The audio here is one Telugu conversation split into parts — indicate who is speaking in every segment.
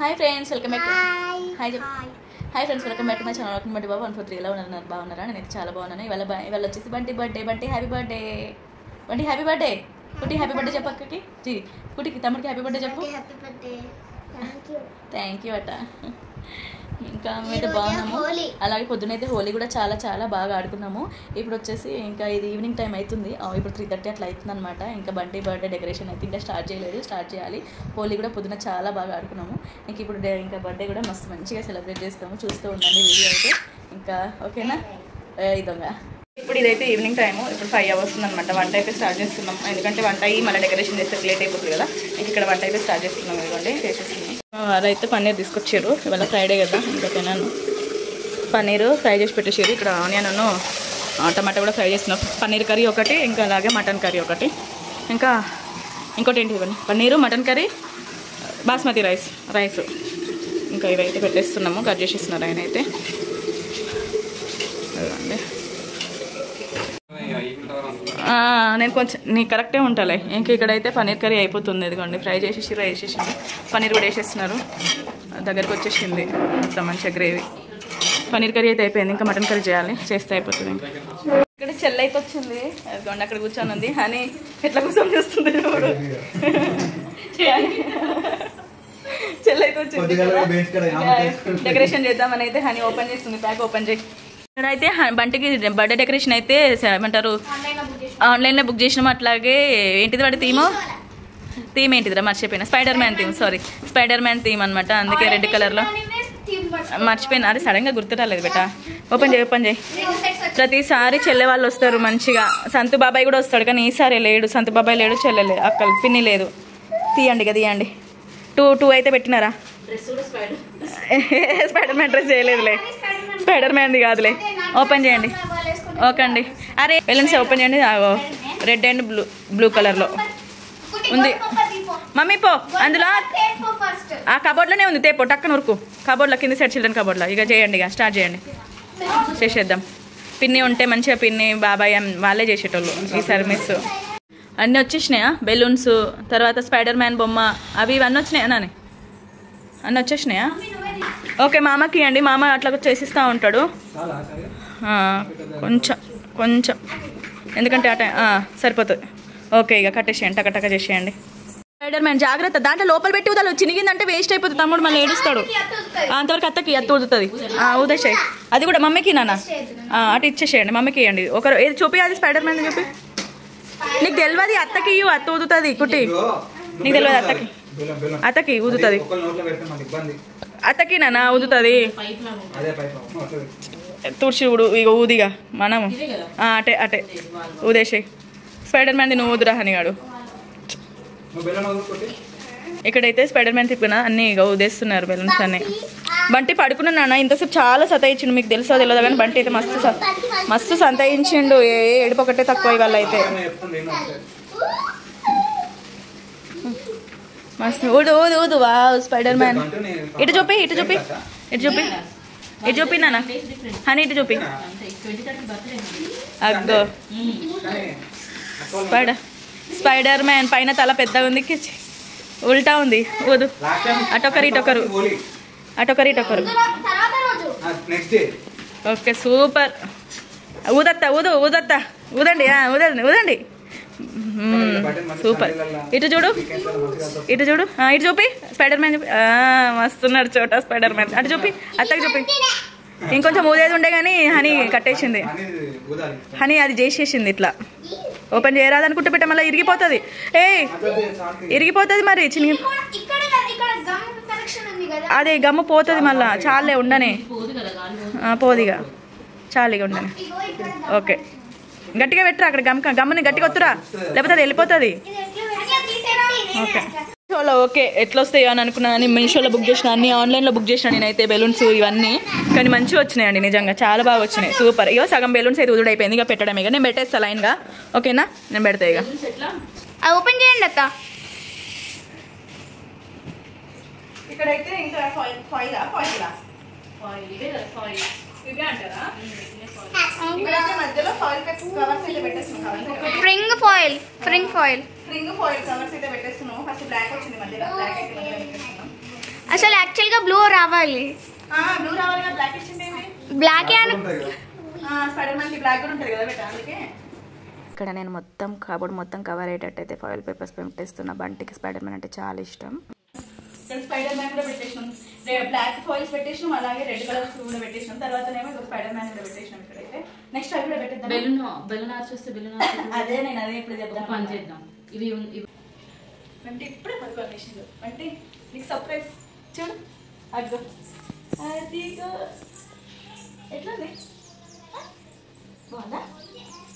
Speaker 1: Hi friends, welcome back. Hi friends, welcome back to my channel. Welcome back to 143. ఎలా ఉన్నారు? బాగున్నారా? నేనైతే చాలా బాగున్నాను. ఇవాళ వచ్చేసి Bunty happy birthday. Bunty happy birthday. కుట్టి హ్యాపీ బర్త్డే చెప్పు అక్కకి. కుట్టికి తమ్ముడికి హ్యాపీ బర్త్డే చెప్పు. థ్యాంక్ యూ అట. ఇంకా మేమైతే బాగున్నాము. అలాగే పొద్దునైతే హోలీ కూడా చాలా చాలా బాగా ఆడుకున్నాము. ఇప్పుడు వచ్చేసి ఇంకా ఇది ఈవినింగ్ టైం అవుతుంది. ఇప్పుడు 3:30 అట్లా అవుతుంది అనమాట. ఇంకా బంటి బర్త్డే డెకరేషన్ అయితే ఇంకా స్టార్ట్ చేయాలి. హోలీ కూడా పొద్దున చాలా బాగా ఆడుకున్నాము. ఇంక ఇప్పుడు ఇంకా బర్త్డే కూడా మస్తు మంచిగా సెలబ్రేట్ చేస్తాము. చూస్తూ ఉండండి వీడియో అయితే. ఇంకా ఓకేనా? ఇదొంగ ఇప్పుడు ఇదైతే ఈవినింగ్ టైము. ఇప్పుడు 5 hours అనమాట. వంట అయితే స్టార్ట్ చేస్తున్నాం. ఎందుకంటే వంట అయ్యి మళ్ళీ డెకరేషన్ చేస్తే లేట్ అయిపోతుంది కదా. ఇంక ఇక్కడ వంట అయితే స్టార్ట్ చేస్తున్నాం. ఇదిగోండి చేసేస్తున్నాం. వారైతే పన్నీర్ తీసుకొచ్చారు. ఇవాళ ఫ్రైడే కదా. ఇంకా తిన్నాను. పన్నీరు ఫ్రై చేసి పెట్టేసారు. ఇక్కడ ఆనియన్ టమాటా కూడా ఫ్రై చేస్తున్నాం. పన్నీర్ కర్రీ ఒకటి, ఇంకా అలాగే మటన్ కర్రీ ఒకటి, ఇంకా ఇంకోటి ఏంటి ఇవన్నీ paneer, mutton curry, basmati rice. ఇంకా ఇవైతే పెట్టేస్తున్నాము. కట్ చేసేస్తున్నారు ఆయన అయితే. అదండి నేను కొంచెం నీకు కరెక్టే ఉంటాలే. ఇంక ఇక్కడైతే పన్నీర్ కర్రీ అయిపోతుంది. ఇదిగోండి ఫ్రై చేసేసి పన్నీర్ కూడా వేసేస్తున్నారు. దగ్గరికి వచ్చేసింది మొత్తం మంచిగా గ్రేవీ. పన్నీర్ కర్రీ అయితే అయిపోయింది. ఇంకా మటన్ కర్రీ చేస్తే అయిపోతుంది. ఇక్కడ చెల్లి అయితే వచ్చింది. అదిగోండి అక్కడ కూర్చొని ఉంది. అని ఎట్లా కూర్చొని చూస్తుంది ఇప్పుడు. చెల్లి అయితే వచ్చింది. డెకరేషన్ చేద్దామని అయితే హనీ ఓపెన్ చేస్తుంది. ప్యాక్ ఓపెన్ చేసి ఇక్కడైతే బంటికి బర్త్డే డెకరేషన్ అయితే ఏమంటారు ఆన్లైన్లో బుక్ చేసినాము. అట్లాగే ఏంటిది వాడి థీమ్ ఏంటిదిరా మర్చిపోయినా. స్పైడర్ మ్యాన్ థీమ్ అనమాట. అందుకే రెడ్ కలర్లో మర్చిపోయినా. అది సడన్గా గుర్తు రాలేదు బెట. ఓపెన్ చేయి. ప్రతిసారి చెల్లె వాళ్ళు వస్తారు మంచిగా. సంతు బాబాయ్ కూడా వస్తాడు, కానీ ఈసారి లేడు. సంతు బాబాయ్ లేడు, చెల్లె అక్క పిన్ని లేదు. తీయండి. టూ అయితే పెట్టినారా? స్పైడర్ మ్యాన్ డ్రెస్ చేయలేదులే. స్పైడర్ మ్యాన్ది కాదులే. ఓపెన్ చేయండి. ఓకే అండి. అరే బెలూన్స్ ఓపెన్ చేయండి. రెడ్ అండ్ బ్లూ కలర్లో ఉంది. మమ్మీ పో, అందులో ఆ కబోర్డ్లోనే ఉంది. తేపో టక్కన ఉరుకు. కబోర్డ్లో కింద సెట్ చిల్డ్రన్ కబోర్డ్లో. ఇక చేయండి, ఇక స్టార్ట్ చేయండి. చేసేద్దాం. పిన్ని ఉంటే మంచిగా పిన్ని బాబాయ్ వాళ్ళే చేసేటోళ్ళు. ఈసారి మిస్ అన్నీ వచ్చేసినాయా? బెలూన్స్, తర్వాత స్పైడర్ మ్యాన్ బొమ్మ, అవి ఇవన్నీ వచ్చినాయా నాని? అన్నీ వచ్చేసినాయా? ఓకే మామకి ఇవ్వండి. మామ అట్లా చేసిస్తూ ఉంటాడు. కొంచెం ఎందుకంటే సరిపోతుంది. ఓకే ఇక కట్టేసేయండి. టక చేసేయండి. స్పైడర్ మ్యాన్ జాగ్రత్త. దాంట్లో లోపల పెట్టి ఊదాలి. చినిగిందంటే వేస్ట్ అయిపోతుంది. తమ్ముడు మళ్ళీ ఏడుస్తాడు. అంతవరకు అత్తకి ఊదుతుంది. ఊదేసాయి. అది కూడా మమ్మీకి నాన్న అటు ఇచ్చేసేయండి. మమ్మీకి ఇవ్వండి. ఒకరు ఏది చూపి, అది స్పైడర్ మ్యాన్ చూపి. నీకు తెలియదు. అత్తకి అత్త ఊదుతుంది. కుట్టి నీకు తెలియదు. అత్తకి ఊదుతుంది. అత్తకి నాన్న ఊదుతుంది. తుడిచి ఊడు. ఇక ఊదిగా మనము అటే ఊదేసాయి. స్పైడర్ మ్యాన్ది నువ్వు ఊదురా హనిగాడు. ఇక్కడైతే స్పైడర్ మ్యాన్ తిప్పిన అన్నీ ఇక ఊదేస్తున్నారు బెలూన్స్ అన్నీ. బంటి పడుకున్నా నాన్న. ఇంతసేపు చాలా సతాయించిండు. మీకు తెలుసో తెలియదు కానీ బంటి అయితే మస్తు సంతాయించిండు. ఏడుపు ఒకటే తక్కువ ఇవాళ అయితే. మస్తు ఊదు. వా స్పైడర్ మ్యాన్. ఇటు చూపి నాన్న. హనీ ఇటు చూపి. అగ్గో స్పైడర్ మ్యాన్ పైన తల పెద్దగా ఉంది, ఉల్టా ఉంది. ఊదు. అటొకరు. Okay super. ఊదండి. సూపర్. ఇటు చూడు. ఇటు చూపి. స్పైడర్ మ్యాన్ చూపి. మస్తున్నాడు చోట స్పైడర్ మ్యాన్. అటు చూపి. అత్తకి చూపి. ఇంకొంచెం ఊదేది ఉండే కానీ హనీ కట్టేసింది. హనీ అది చేసేసింది. ఇట్లా ఓపెన్ చేయరాదు అనుకుంటే పెట్ట మళ్ళీ ఇరిగిపోతుంది. ఇరిగిపోతుంది మరి. చిన్న అదే గమ్ము పోతుంది మళ్ళా. చాలే ఉండని. పోదిగా చాలిగా ఉండని. ఓకే గట్టిగా పెట్టరా. అక్కడ గమ్ముని గట్టిగా వస్తురా, లేకపోతే అది వెళ్ళిపోతుంది. ఓకే మీషోలో ఓకే ఎట్లా వస్తాయో అని అనుకున్నాను. అని మీషోలో బుక్ చేసిన, అన్ని ఆన్లైన్లో బుక్ చేసిన నేనైతే బెలూన్స్ ఇవన్నీ. కానీ మంచిగా వచ్చినాయండి నిజంగా. చాలా బాగా వచ్చినాయి. సూపర్. ఇగో సగం బెలూన్స్ అయితే ఉదుడు అయిపోయింది. ఇక పెట్టడం ఇక నేను పెట్టేస్తా లైన్గా. ఓకేనా? నేను పెడతా ఇక.
Speaker 2: ఓపెన్ చేయండి అత్త.
Speaker 1: ఇక్కడైతే ఇంకా
Speaker 2: ఫ్రింగ్ ఫాయిల్
Speaker 1: కవర్స్ అయితే పెట్టేస్తున్నాము. ఫస్ట్ బ్లాక్ వచ్చింది మధ్యలో.
Speaker 2: అసలు యాక్చువల్గా బ్లూ రావాలి.
Speaker 1: బ్లూ రావాలి కదా, బ్లాక్ ఇచ్చింది.
Speaker 2: బ్లాక్
Speaker 1: స్పైడర్ మ్యాన్కి బ్లాక్ కూడా ఉంటుంది కదా బెట, అందుకే. ఇక్కడ నేను మొత్తం కబోర్డ్ మొత్తం కవర్ అయ్యేటట్టయితే ఫాయిల్ పేపర్స్ పెట్టేస్తున్నా. బంటికి స్పైడర్ మ్యాన్ అంటే చాలా ఇష్టం. స్పైడర్ మ్యాన్ కూడా పెట్టేసినాం, బ్లాక్ ఫాయిల్స్ పెట్టేసినాం, అలాగే రెడ్ కలర్ కూడా పెట్టేసినాం. తర్వాత స్పైడర్ మ్యాన్ కూడా పెట్టేసినాం. ఇక్కడైతే నెక్స్ట్ అవి కూడా పెట్టేద్దాం. బెలూన్ ఆర్చ్ వస్తే బెలూన్ ఆర్చ్ అదే నేను అదే ఇప్పుడు చెప్తాను, పని చేద్దాం. ఇవి అంటే ఇప్పుడే పడుకోవాలి అంటే నీకు సర్ప్రైజ్ చూడు. అదిగో అదిగో ఎట్లుంది, బాగుందా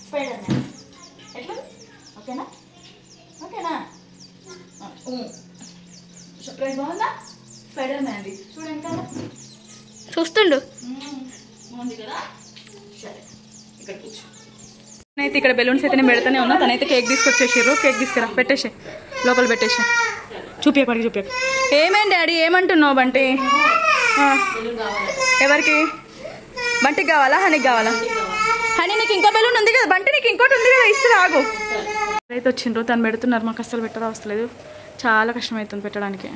Speaker 1: స్పైడర్ మ్యాన్? ఎట్లుంది? ఓకేనా? ఓకేనా? సర్ప్రైజ్ బాగుందా? స్పైడర్ మ్యాన్ అది చూడండి కదా,
Speaker 2: చూస్తుండు.
Speaker 1: బాగుంది కదా. సరే ఇక్కడ కూర్చో. అయితే ఇక్కడ బెలూన్స్ అయితే నేను పెడతానే ఉన్నా. తనైతే కేక్ తీసుకొచ్చేసారు. కేక్ తీసుకురా, పెట్టేసి లోపల పెట్టేసి. చూపించకడికి చూపించక. ఏమేంటి డాడీ, ఏమంటున్నావు బంటి? ఎవరికి? బంటికి కావాలా, హనీకి కావాలా? హనీ నీకు ఇంకో బెలూన్ ఉంది కదా, బంటి నీకు ఇంకోటి ఉంది కదా, ఇస్తే రాగు. అయితే వచ్చిండ్రు, తను పెడుతున్నారు. మాకు అస్సలు పెట్టరా వస్తలేదు, చాలా కష్టమవుతుంది పెట్టడానికి.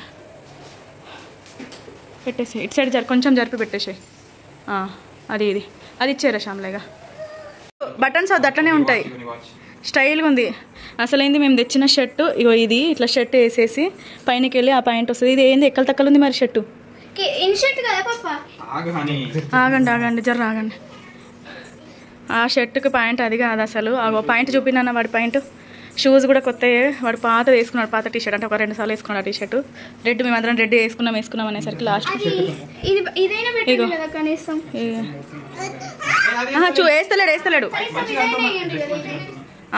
Speaker 1: పెట్టేసి ఇటు సైడ్ కొంచెం జరిపి పెట్టేసాయి. అది అది ఇచ్చేరా శ్యామ్లేగా. బటన్స్ అది అట్లనే ఉంటాయి, స్టైల్గా ఉంది. అసలు ఏంది మేము తెచ్చిన షర్టు ఇగో ఇది, ఇట్లా షర్ట్ వేసేసి పైనకి వెళ్ళి ఆ పాయింట్ వస్తుంది. ఇది ఏంది ఎక్కల తక్కలు ఉంది మరి షర్టు. ఆగండి జర ఆగండి. ఆ షర్టుకి పాయింట్ అది కాదు అసలు. ఆ పాయింట్ చూపినా వాడి పాయింట్. షూస్ కూడా కొత్తయే, వాడు పాత వేసుకున్నాడు, పాత టీ షర్ట్ అంటే ఒక 2 సార్లు వేసుకున్నాడు ఆ టీ షర్ట్. రెడ్ మేమందరం రెడ్ వేసుకున్నాం అనేసరికి లాస్ట్ వేస్తలేడు.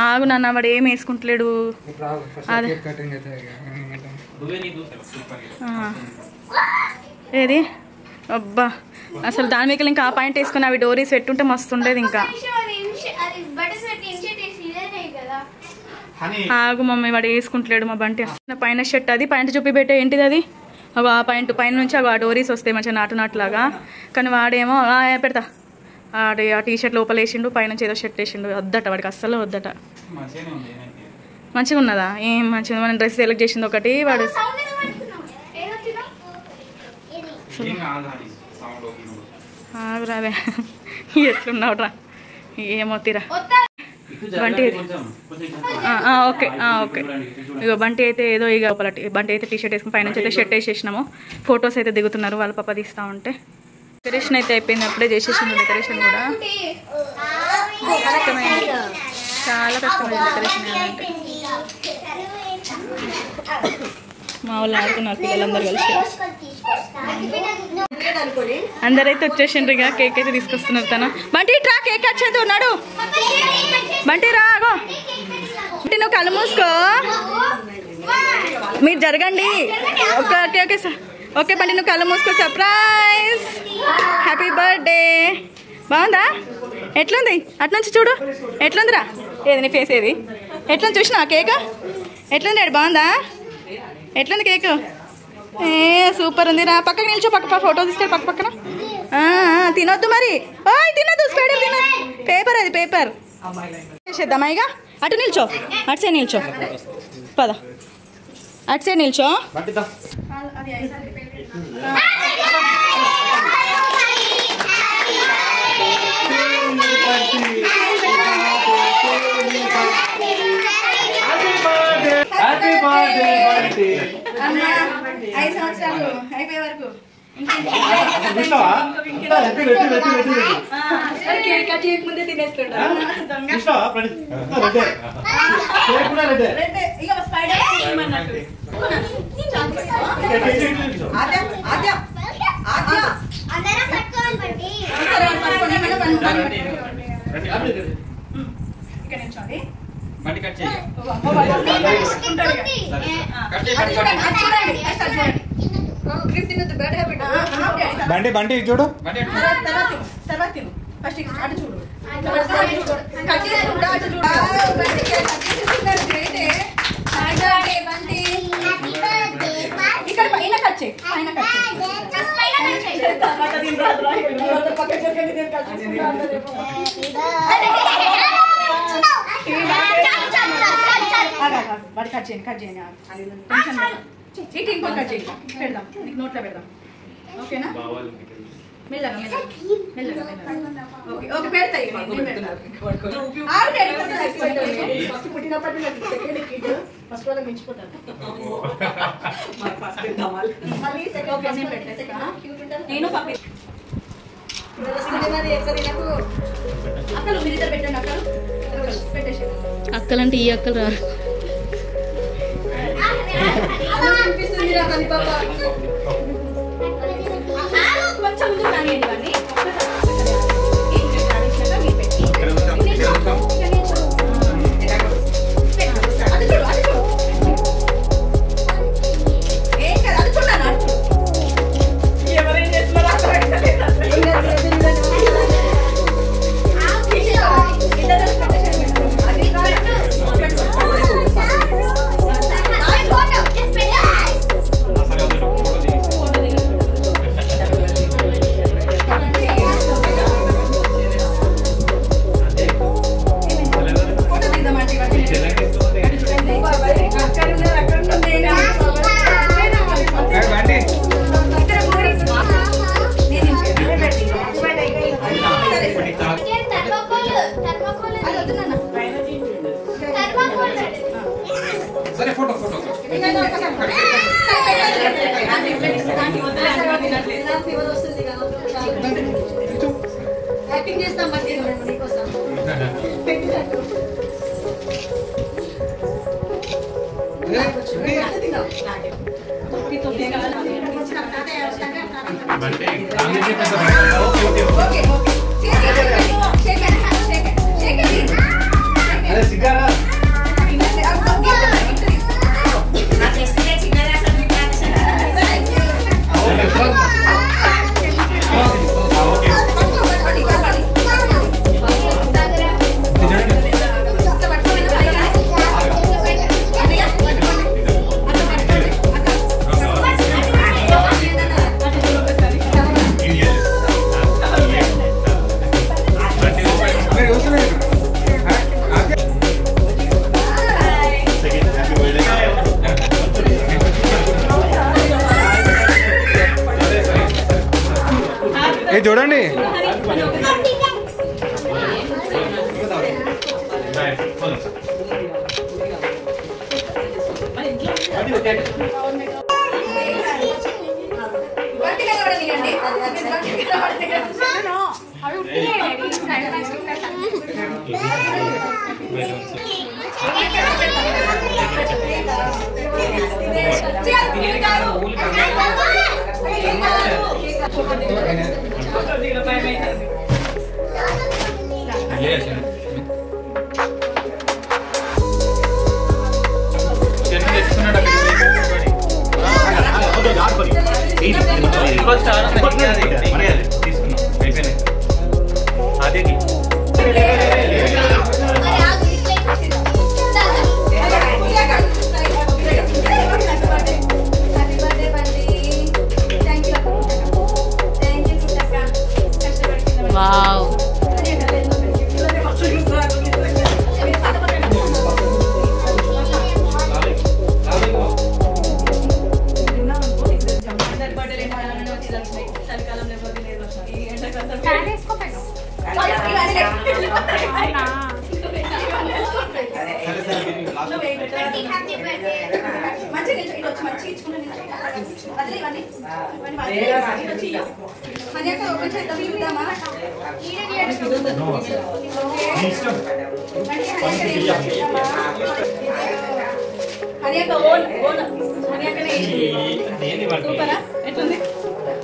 Speaker 1: ఆగు నాన్న, వాడు ఏం వేసుకుంటలేడు. అదే ఏది అబ్బా, అసలు దాని మీద ఇంకా ఆ పాయింట్ వేసుకుని అవి డోరీస్ పెట్టుంటే మస్తు ఉండేది. ఇంకా ఆగు మమ్మీ, వాడు వేసుకుంటలేడు మా బంటి. పైన షర్ట్ అది పాయింట్ చూపి పెట్టే ఏంటిది అది. అవి ఆ పాయింట్ పైన నుంచి అవి ఆ డోరీస్ వస్తాయి మంచిగా నాటులాగా. కానీ వాడేమో పెడతా ఆడి ఆ టీ షర్ట్ లోపల వేసిండు, పైనుంచి ఏదో షర్ట్ వేసిండు. వద్దట వాడికి, అస్సలు వద్దట. మంచిగా ఉన్నదా? ఏం మంచిగా, మనం డ్రెస్ సెలెక్ట్ చేసింది ఒకటి, వాడు ఆగురావే. ఎట్లున్నావురా, ఏమో తీరా బంటి. Okay okay. ఇగో బంటి అయితే ఏదో ఇక లోపల బంటి అయితే టీ షర్ట్ వేసుకుని పైనుంచి అయితే షర్ట్ వేసేసినాము. ఫొటోస్ అయితే దిగుతున్నారు వాళ్ళ పాప తీస్తూ ఉంటే. డెకరేషన్ అయితే అయిపోయింది, అప్పుడే చేసేసింది డెకరేషన్ కూడా. కష్టమైంది, చాలా కష్టమైంది డెకరేషన్ అంటే. మా వాళ్ళు ఆడుతున్నారు పిల్లలందరూ కలిసి. అందరైతే వచ్చేసిండ్రు. ఇక కేక్ అయితే తీసుకొస్తున్నారు. తను బంటి ట్రా, కేక్ వచ్చేది ఉన్నాడు. బంటి రాగో, బంటి నువ్వు కళ్ళు మూసుకో, మీరు జరగండి. Okay okay okay sir, okay Bunty నువ్వు కళ్ళు మూసుకో. Surprise, happy birthday. బాగుందా? ఎట్లుంది? అట్నుంచి చూడు, ఎట్లుందిరా? ఏది నీ ఫేస్ ఏది? ఎట్లుంది చూసినా కేక్? ఎట్లుంది డాడీ? బాగుందా? ఎట్లుంది కేక్? సూపర్ ఉంది. రా పక్కకి నిల్చో, పక్క ఫోటో తీస్తే పక్కన. తినొద్దు మరి, తినొద్దు, స్పైడర్ తినొద్దు. పేపర్ అది, పేపర్ చేసేద్దామా? ఇక అటు నిల్చో, అటు సైడ్ నిల్చో, పద అటు సైడ్ నిల్చో. అమ్మా 5 సంవత్సరాలు అయిపోయే వరకు ముందే తినేస్తుంటా.
Speaker 3: బండి బండి చూడు,
Speaker 1: తర్వాత తిను, ఫస్ట్ అటు చూడు. ఇక్కడ పైన కట్ చేయి, పైన కట్ వాడు కట్ చేయండి, కట్ చేయండి. ఇటు ఇంకో కట్ చేయి పెడదాం నీకు నోట్లో పెడదాం ఓకేనా మెల్లగా మెల్లగా మెల్లగా ఓకే ఓకే పెడతాయి నేను పక్క అక్కలు మీరిద్దరు పెట్టండి అక్కలు పెట్టేసి
Speaker 2: అక్కలంటే ఈ అక్కలు రా
Speaker 1: కొంచెం ముందు రానియండి ఇవన్నీ
Speaker 3: చూడండి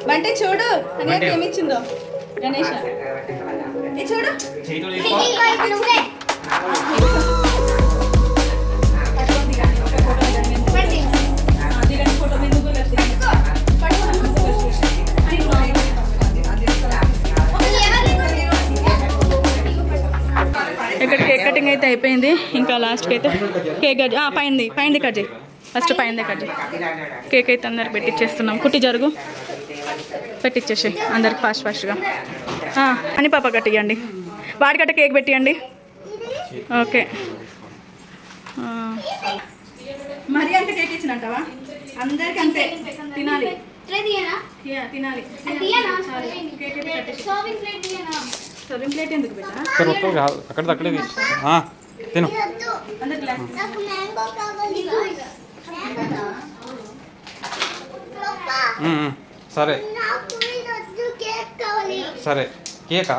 Speaker 1: బంటే చూడు హనియాక ఏమిచ్చిందో గణేష్ చూడు
Speaker 2: ఇక్కడ కేక్ కటింగ్ అయితే అయిపోయింది. ఇంకా లాస్ట్కి అయితే కేక్ పైంది కట్ చేయి. ఫస్ట్ పైందే కట్ చేయి. కేక్ అయితే అందరికి పెట్టిచ్చేస్తున్నాం. కుట్టి జరుగు పెట్టిచ్చేసి అందరికి ఫాస్ట్గా అని పాప కట్టియండి. వాడికట్ట కేక్ పెట్టియండి. ఓకే
Speaker 1: మరి అంత కేక్ ఇచ్చినట్టవా
Speaker 2: అందరికి అంతే తినాలి. తినాలి. సర్వింగ్ ప్లేట్ ఎందుకు పెట్టా?
Speaker 3: అక్కడ అక్కడే తిను. సరే సరే. కేకా?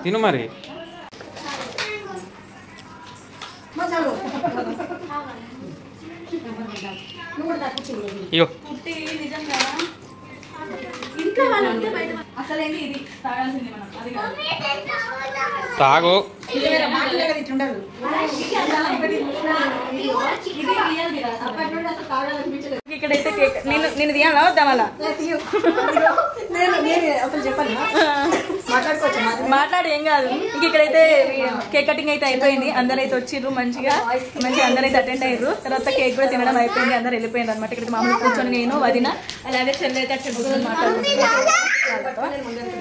Speaker 3: తిను మరి. ఇగో తాగు.
Speaker 2: ఇక్కడైతే కేక్ నేను తీయాలా వద్దా మళ్ళా? మాట్లాడు ఏం కాదు. ఇంక ఇక్కడైతే కేక్ కటింగ్ అయితే అయిపోయింది. అందరైతే వచ్చిర్రు మంచిగా అందరైతే అటెండ్ అయ్యారు. తర్వాత కేక్ కూడా తినడం అయిపోయింది. అందరు వెళ్ళిపోయింది అనమాట. ఇక్కడ మామూలు కూర్చొని నేను వదిన అలాగే చెల్లి అయితే అట్లా కూర్చొని మాట్లాడుతున్నాను.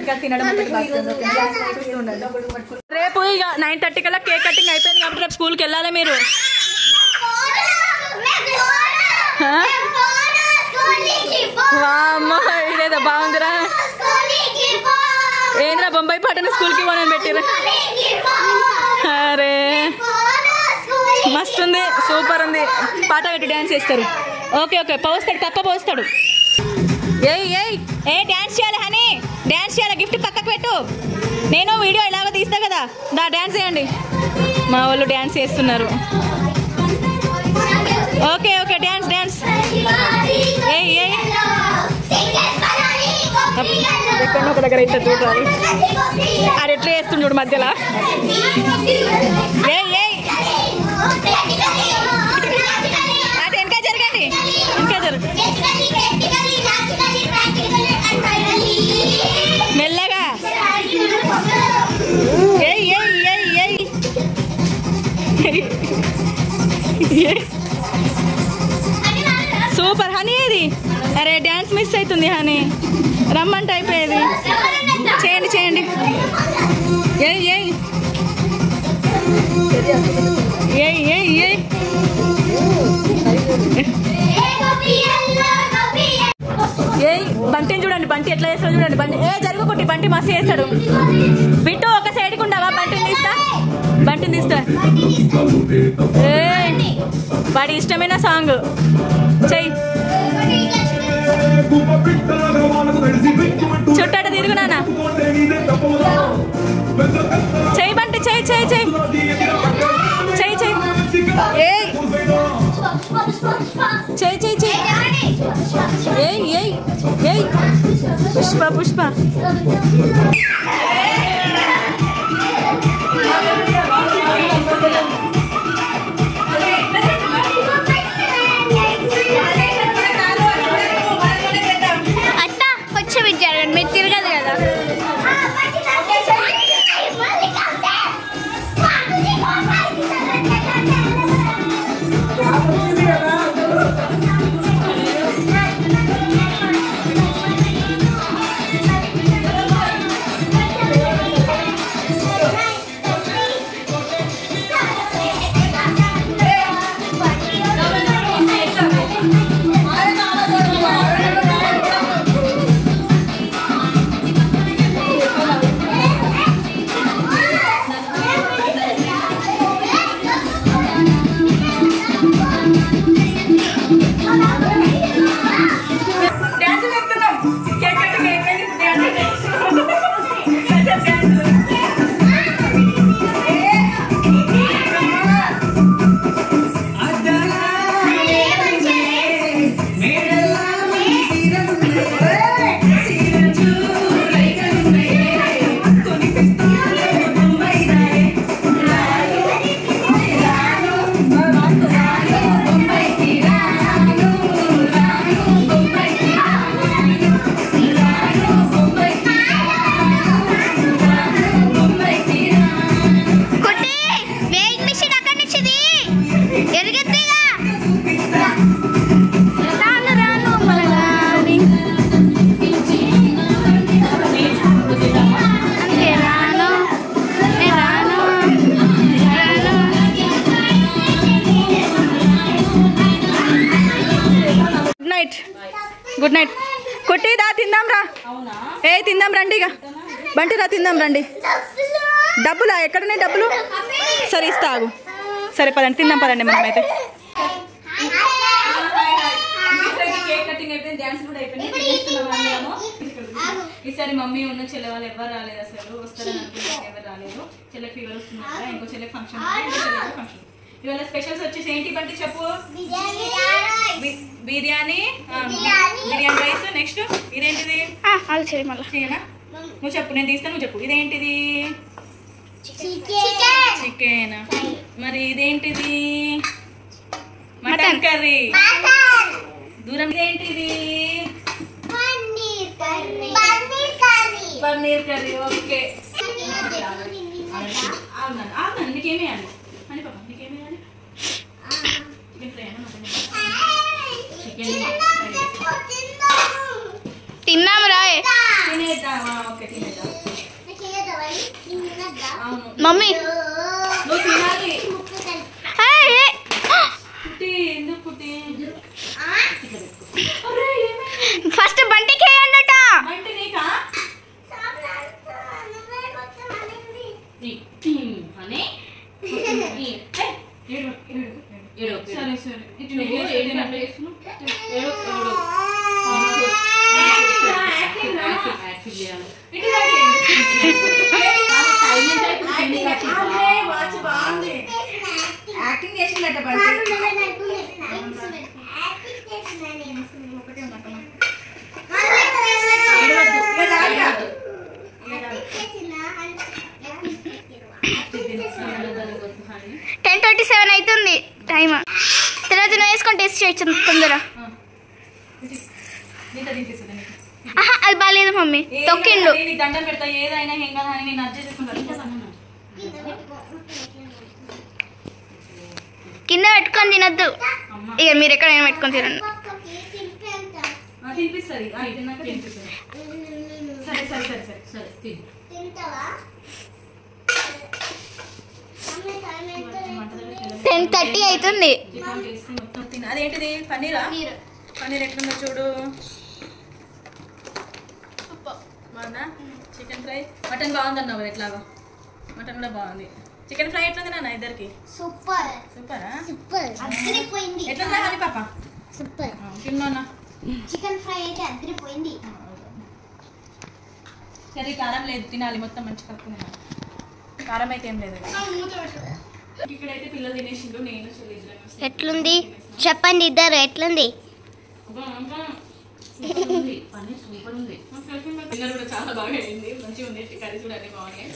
Speaker 2: ఇంకా తినడం రేపు ఇక 9:30 కల్లా కేక్ కటింగ్ అయిపోయింది కాబట్టి రేపు స్కూల్కి వెళ్ళాలి మీరు. ఇదేదో బాగుందిరా. ఏంద్రా బొంబాయి పాటను స్కూల్కి పోనని పెట్టిరా? అరే మస్తుంది, సూపర్ ఉంది. పాట పెట్టి డ్యాన్స్ చేస్తారు. ఓకే పోస్తాడు, తప్ప పోస్తాడు. ఏ డ్యాన్స్ చేయాలి హనీ, డ్యాన్స్ చేయాలి. గిఫ్ట్ పక్కకు పెట్టు. నేను వీడియో ఇలాగ తీస్తా కదా, డ్యాన్స్ చేయండి. మా వాళ్ళు డ్యాన్స్ చేస్తున్నారు. ఓకే డ్యాన్స్ ఎక్కడో ఒక దగ్గర అయితే చూడాలి. అది ఎట్లా చేస్తుండడు మధ్యలో. అది ఇంకా జరగండి, మెల్లగా. Super honey. ఇది అరే డ్యాన్స్ మిస్ అవుతుంది హనీ, రమ్మంటే అయిపోయేది. చేయండి. బంటిని చూడండి, బంటి ఎట్లా చేస్తాడు చూడండి. బంటి జరుగుకుంటే బంటి మస్తు చేస్తాడు. బిట్టు ఒక సైడ్కి ఉండవా? బంటిని తీస్తా. వాడి ఇష్టమైన సాంగ్ చెయ్యి. చుట్టాట తిరుగునానా చెయ్యి బంటి, చెయ్యి. పుష్ప
Speaker 4: అట్టా వచ్చి విద్యార్థి మీరు తిరగదు కదా.
Speaker 2: Good night. కుట్టి దా తిందాం రా. ఏ తిందాం రండి ఇక. బంటి రా తిందాం రండి. డబ్బులా ఎక్కడున్నాయి డబ్బులు? సరే ఇస్తా ఆగు. సరే పదండి తిందాం పదండి మనమైతే. కేక్ కటింగ్ అయిపోయింది, డాన్స్ కూడా అయిపోయింది. ఈసారి మమ్మీ ఉన్న చెల్లె వాళ్ళు ఎవరు రాలేదు, అసలు వస్తారని అనుకుంటే ఎవరు రాలేదు. చెల్లెకి ఫీవర్ వస్తున్నారు, ఇంకో చెల్లెకి ఫంక్షన్ ఫంక్షన్. ఇవాళ స్పెషల్స్ వచ్చేసి ఏంటి బంటి చెప్పు? బిర్యానీ, బిర్యానీ రైస్. నెక్స్ట్ ఇదేంటిది? చేయనా? నువ్వు చెప్పు, నేను తీస్తాను, నువ్వు చెప్పు. ఇదేంటిది? చికెన్. మరి ఇదేంటిది? Mutton curry. దూరం ఇదేంటిది? పన్నీర్ కర్రీ. ఓకే అవునండి. నీకేమేయాలి అని పాప? నీకేమేయాలి? చికెన్ ఫ్రై అయినా మటన్? చికెన్
Speaker 4: తిన్నాము రా.
Speaker 2: తినేద్దామా? ఓకే తినేద్దాం.
Speaker 4: మమ్మీ
Speaker 2: నువ్వు తినాలి. పుట్టి ఎందుకు పుట్టి?
Speaker 4: ఫస్ట్ బంటికి వేయండట.
Speaker 2: అంటే నీకా? సరే సరే యాక్టింగ్ చేసిందట.
Speaker 4: టెన్ 27 అవుతుంది టైం. తర్వాత నువ్వు వేసుకొని టెస్ట్ చేయొచ్చు తొందర. అది బాగాలేదు మమ్మీ, తొక్కిండు.
Speaker 2: దండం పెడతా ఏదైనా ఏం కదా అని నేను అడ్జస్ట్ చేసుకుంటాను.
Speaker 4: కింద పెట్టుకొని తినద్దు, ఇక మీరు ఎక్కడైనా పెట్టుకొని తినండి.
Speaker 2: తినిపిస్తుంది తిన్నాక తినిపిస్తుంది. సరే సరే సరే సరే సరే తిని.
Speaker 4: 10:30 అవుతుంది.
Speaker 2: అదేంటిది? పన్నీరా? పన్నీర్ ఎట్లుందో చూడు. బాగుందా? Chicken fry. మటన్ బాగుందన్నావు కదా ఎట్లాగో. మటన్ కూడా బాగుంది. చికెన్ ఫ్రై ఎట్లుంది నాన్న ఇద్దరికి?
Speaker 4: సూపర్.
Speaker 2: సూపరా?
Speaker 4: సూపర్ అదిరిపోయింది.
Speaker 2: ఎట్లుందా అని పాప?
Speaker 4: సూపర్.
Speaker 2: తిన్నా.
Speaker 4: చికెన్ ఫ్రై అయితే అదిరిపోయింది.
Speaker 2: సరే కారం లేదు, తినాలి మొత్తం మంచి కలుపుకుని. కారం అయితే ఏం లేదు. ఇక్కడైతే పిల్లలు తినేసిండు, నేను
Speaker 4: ఎట్లుంది చెప్పండి ఇద్దరు, ఎట్లుంది?
Speaker 2: పిల్లలు కూడా చాలా బాగా అయింది, మంచిగా ఉంది. కర్రీస్ కూడా అన్ని బాగున్నాయి.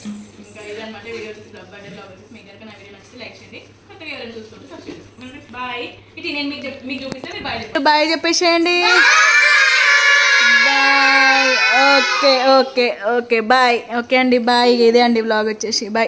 Speaker 2: ఇంకా ఇదన్నమాట వీడియో వచ్చేసి బర్త్డే బ్లాగ్ వచ్చేసి. మీకు కనుక నా వీడియో నచ్చితే లైక్ చేయండి, కొత్తగా ఎవరైనా చూసుకుంటే సబ్స్క్రైబ్ చేసుకోండి. బాయ్. ఇది నేను మీకు చూపిస్తే మీరు బాయ్ బాయ్ చెప్పేసేయండి. Bye. Okay okay okay bye. Okay అండి బాయ్. ఇదే అండి బ్లాగ్ వచ్చేసి బాయ్.